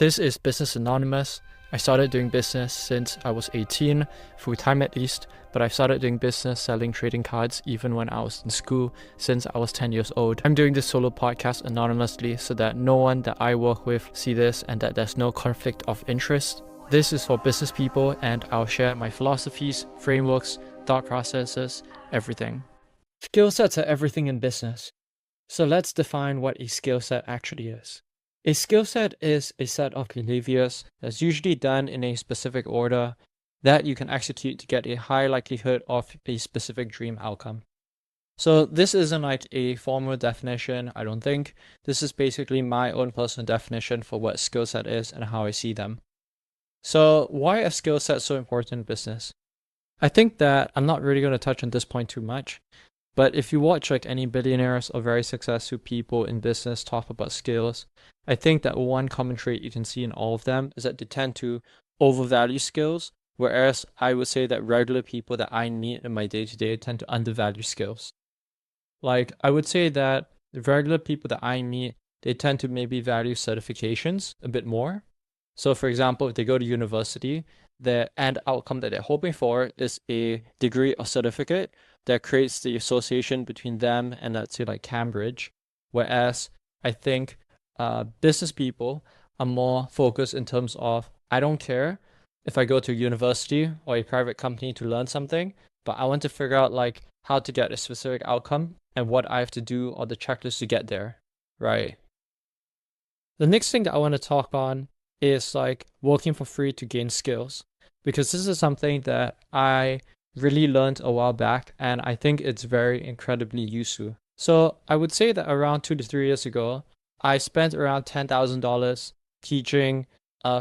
This is Business Anonymous. I started doing business since I was 18, full-time at least, but I've started doing business selling trading cards even when I was in school since I was 10 years old. I'm doing this solo podcast anonymously so that no one that I work with see this and that there's no conflict of interest. This is for business people and I'll share my philosophies, frameworks, thought processes, everything. Skill sets are everything in business. So let's define what a skill set actually is. A skill set is a set of behaviors that's usually done in a specific order that you can execute to get a high likelihood of a specific dream outcome. So this isn't like a formal definition, I don't think. This is basically my own personal definition for what skill set is and how I see them. So why are skill sets so important in business? I think that I'm not really going to touch on this point too much. But if you watch like any billionaires or very successful people in business talk about skills, I think that one common trait you can see in all of them is that they tend to overvalue skills, whereas I would say that regular people that I meet in my day-to-day tend to undervalue skills. Like I would say that the regular people that I meet, they tend to maybe value certifications a bit more. So for example, if they go to university, the end outcome that they're hoping for is a degree or certificate that creates the association between them and let's say like Cambridge. Whereas I think business people are more focused in terms of, I don't care if I go to a university or a private company to learn something, but I want to figure out like how to get a specific outcome and what I have to do or the checklist to get there, right? The next thing that I want to talk on is like working for free to gain skills, because this is something that I really learned a while back and I think it's very incredibly useful. So I would say that around 2 to 3 years ago, I spent around $10,000 teaching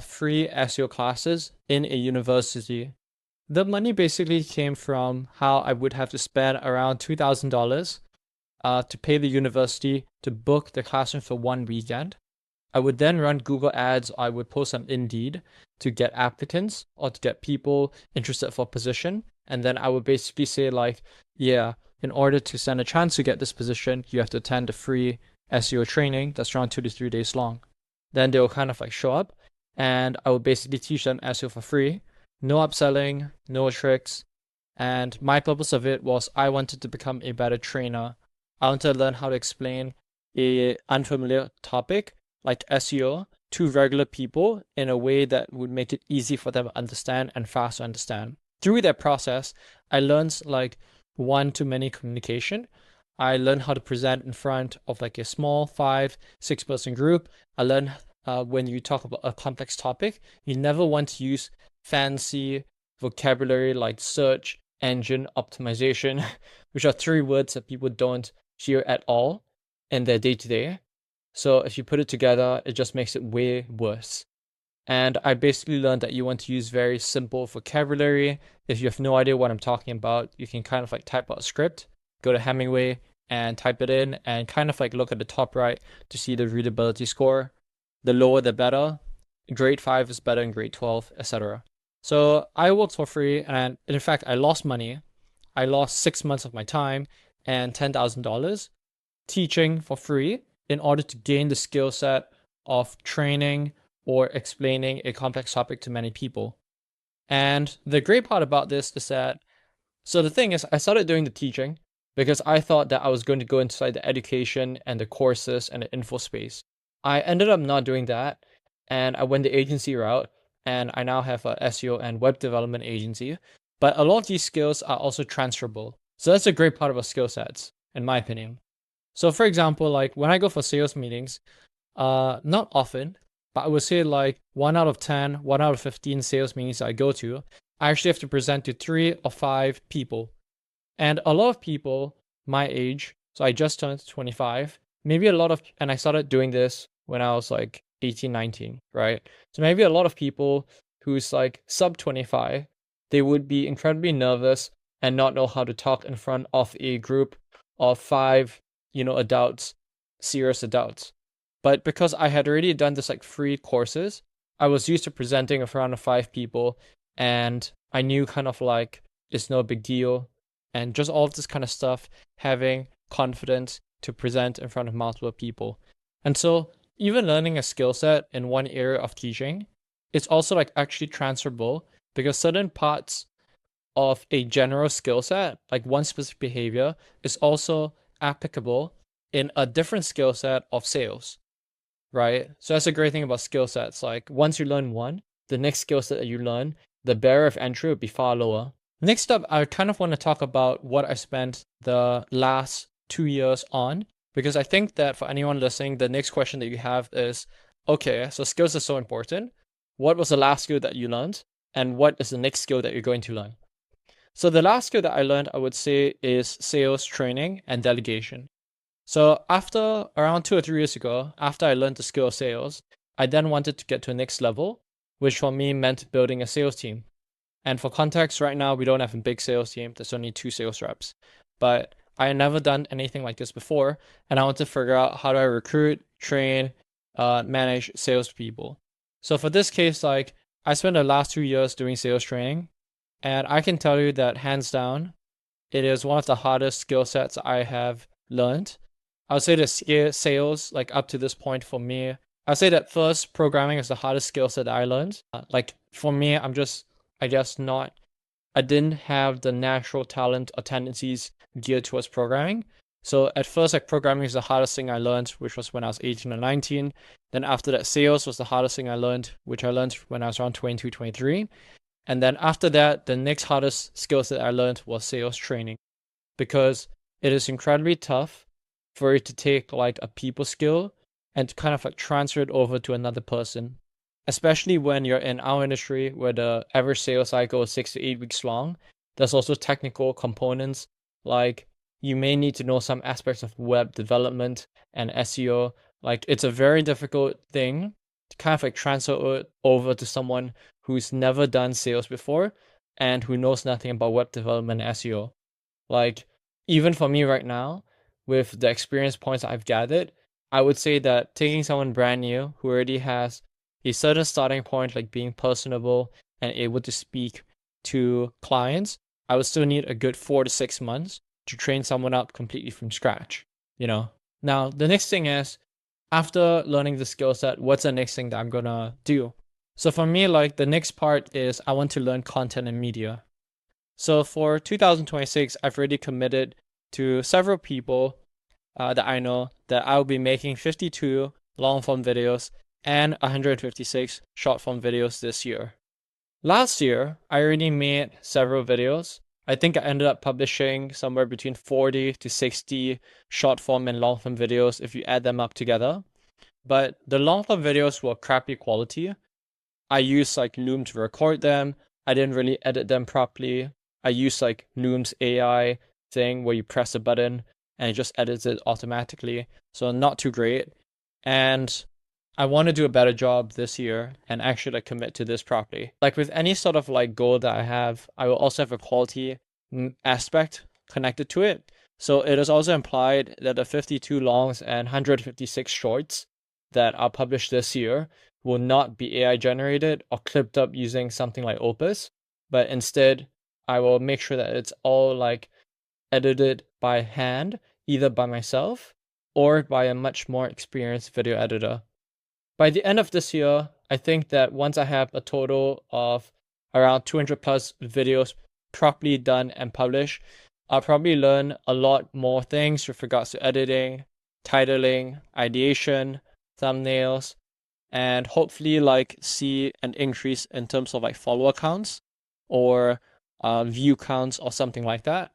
free SEO classes in a university. The money basically came from how I would have to spend around $2,000 to pay the university to book the classroom for one weekend. I would then run Google ads, or I would post on Indeed to get applicants or to get people interested for a position. And then I would basically say like, yeah, in order to stand a chance to get this position, you have to attend a free SEO training that's around 2 to 3 days long. Then they'll kind of like show up and I will basically teach them SEO for free. No upselling, no tricks. And my purpose of it was I wanted to become a better trainer. I wanted to learn how to explain a unfamiliar topic like SEO to regular people in a way that would make it easy for them to understand and fast to understand. Through that process, I learned like one-to-many communication. I learned how to present in front of like a small 5-6 person group. I learned when you talk about a complex topic, you never want to use fancy vocabulary like search engine optimization, which are 3 words that people don't hear at all in their day-to-day. So if you put it together, it just makes it way worse. And I basically learned that you want to use very simple vocabulary. If you have no idea what I'm talking about, you can kind of like type out a script, go to Hemingway and type it in and kind of like look at the top right to see the readability score. The lower the better. Grade 5 is better than grade 12, etc. So I worked for free and in fact I lost money. I lost 6 months of my time and $10,000 teaching for free in order to gain the skill set of training or explaining a complex topic to many people. And the great part about this is that, so the thing is, I started doing the teaching because I thought that I was going to go inside the education and the courses and the info space. I ended up not doing that, and I went the agency route, and I now have a SEO and web development agency. But a lot of these skills are also transferable. So that's a great part of our skill sets, in my opinion. So for example, like when I go for sales meetings, not often, but I would say like 1 out of 10, 1 out of 15 sales meetings I go to, I actually have to present to 3 or 5 people. And a lot of people my age, so I just turned 25, and I started doing this when I was like 18, 19, right? So maybe a lot of people who's like sub 25, they would be incredibly nervous and not know how to talk in front of a group of 5 adults, serious adults. But because I had already done this like free courses, I was used to presenting in front of 5 people and I knew kind of like it's no big deal and just all of this kind of stuff, having confidence to present in front of multiple people. And so even learning a skill set in one area of teaching, it's also like actually transferable, because certain parts of a general skill set, like one specific behavior, is also applicable in a different skill set of sales, right? So that's a great thing about skill sets. Like once you learn one, the next skill set that you learn, the barrier of entry will be far lower. Next up, I kind of want to talk about what I spent the last 2 years on, because I think that for anyone listening, the next question that you have is, okay, so skills are so important. What was the last skill that you learned? And what is the next skill that you're going to learn? So the last skill that I learned, I would say, is sales training and delegation. So after around 2 or 3 years ago, after I learned the skill of sales, I then wanted to get to the next level, which for me meant building a sales team. And for context, right now we don't have a big sales team. There's only 2 sales reps. But I had never done anything like this before, and I want to figure out how do I recruit, train, manage salespeople. So for this case, like I spent the last 2 years doing sales training, and I can tell you that hands down, it is one of the hardest skill sets I have learned. I would say the sales, like up to this point for me, I'd say that first programming is the hardest skill set that I learned. Like for me, I guess I didn't have the natural talent or tendencies geared towards programming. So at first, like programming is the hardest thing I learned, which was when I was 18 or 19. Then after that, sales was the hardest thing I learned, which I learned when I was around 22, 23. And then after that, the next hardest skills that I learned was sales training, because it is incredibly tough for you to take like a people skill and to kind of like transfer it over to another person, especially when you're in our industry where the average sales cycle is 6 to 8 weeks long. There's also technical components, like you may need to know some aspects of web development and SEO. Like it's a very difficult thing to kind of like transfer it over to someone who's never done sales before and who knows nothing about web development and SEO. Like even for me right now, with the experience points I've gathered, I would say that taking someone brand new who already has a certain starting point, like being personable and able to speak to clients, I would still need a good 4 to 6 months to train someone up completely from scratch, you know? Now, the next thing is, after learning the skill set, what's the next thing that I'm gonna do? So for me, like the next part is I want to learn content and media. So for 2026, I've already committed to several people that I know that I'll be making 52 long form videos and 156 short form videos this year. Last year, I already made several videos. I think I ended up publishing somewhere between 40 to 60 short form and long form videos if you add them up together. But the long form videos were crappy quality. I used like Loom to record them. I didn't really edit them properly. I used like Loom's AI thing where you press a button and it just edits it automatically. So not too great. And I want to do a better job this year and actually like commit to this properly. Like with any sort of like goal that I have, I will also have a quality aspect connected to it. So it is also implied that the 52 longs and 156 shorts that are published this year will not be AI generated or clipped up using something like Opus, but instead I will make sure that it's all like edited by hand, either by myself or by a much more experienced video editor. By the end of this year, I think that once I have a total of around 200 plus videos properly done and published, I'll probably learn a lot more things with regards to editing, titling, ideation, thumbnails, and hopefully like see an increase in terms of like follower counts or view counts or something like that.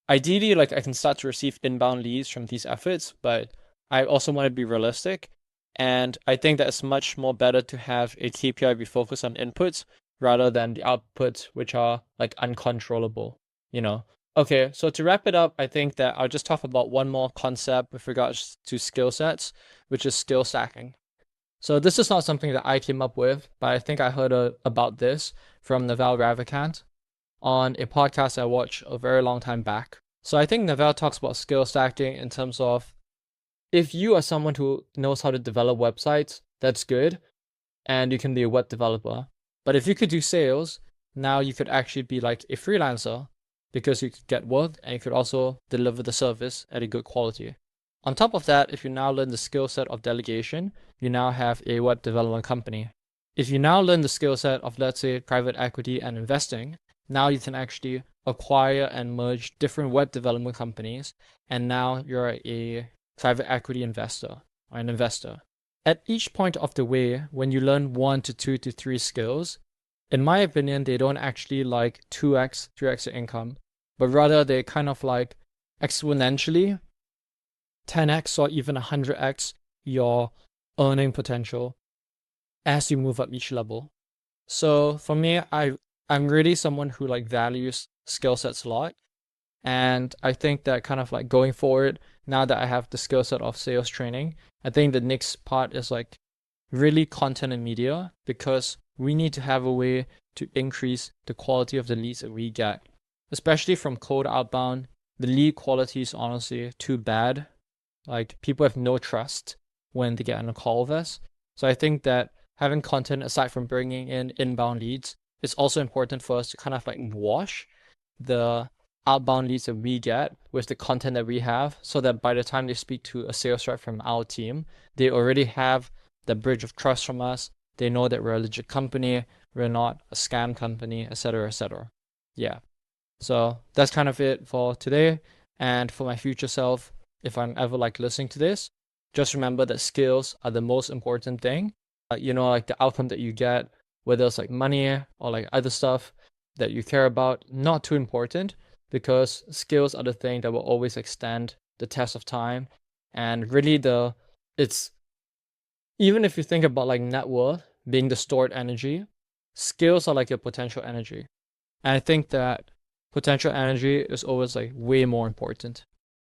Ideally, like I can start to receive inbound leads from these efforts, but I also want to be realistic. And I think that it's much more better to have a KPI be focused on inputs rather than the outputs, which are like uncontrollable, you know? Okay, so to wrap it up, I think that I'll just talk about one more concept with regards to skill sets, which is skill stacking. So this is not something that I came up with, but I think I heard about this from Naval Ravikant on a podcast I watched a very long time back. So I think Naval talks about skill stacking in terms of if you are someone who knows how to develop websites, that's good, and you can be a web developer. But if you could do sales, now you could actually be like a freelancer because you could get work and you could also deliver the service at a good quality. On top of that, if you now learn the skill set of delegation, you now have a web development company. If you now learn the skill set of, let's say, private equity and investing, now you can actually acquire and merge different web development companies, and now you're a private equity investor or an investor. At each point of the way, when you learn 1 to 2 to 3 skills, in my opinion, they don't actually like 2x, 3x your income, but rather they kind of like exponentially 10x or even 100x your earning potential as you move up each level. So for me, I'm really someone who like values skill sets a lot. And I think that kind of like going forward, now that I have the skill set of sales training, I think the next part is like really content and media, because we need to have a way to increase the quality of the leads that we get. Especially from cold outbound, the lead quality is honestly too bad. Like, people have no trust when they get on a call with us. So I think that having content aside from bringing in inbound leads is also important for us to kind of like wash the outbound leads that we get with the content that we have, so that by the time they speak to a sales rep from our team, they already have the bridge of trust from us. They know that we're a legit company, we're not a scam company, etc., etc. Yeah. So that's kind of it for today. And for my future self, if I'm ever like listening to this, just remember that skills are the most important thing. Like the outcome that you get, whether it's like money or like other stuff that you care about, not too important, because skills are the thing that will always extend the test of time. And really it's, even if you think about like net worth being the stored energy, skills are like your potential energy. And I think that potential energy is always like way more important.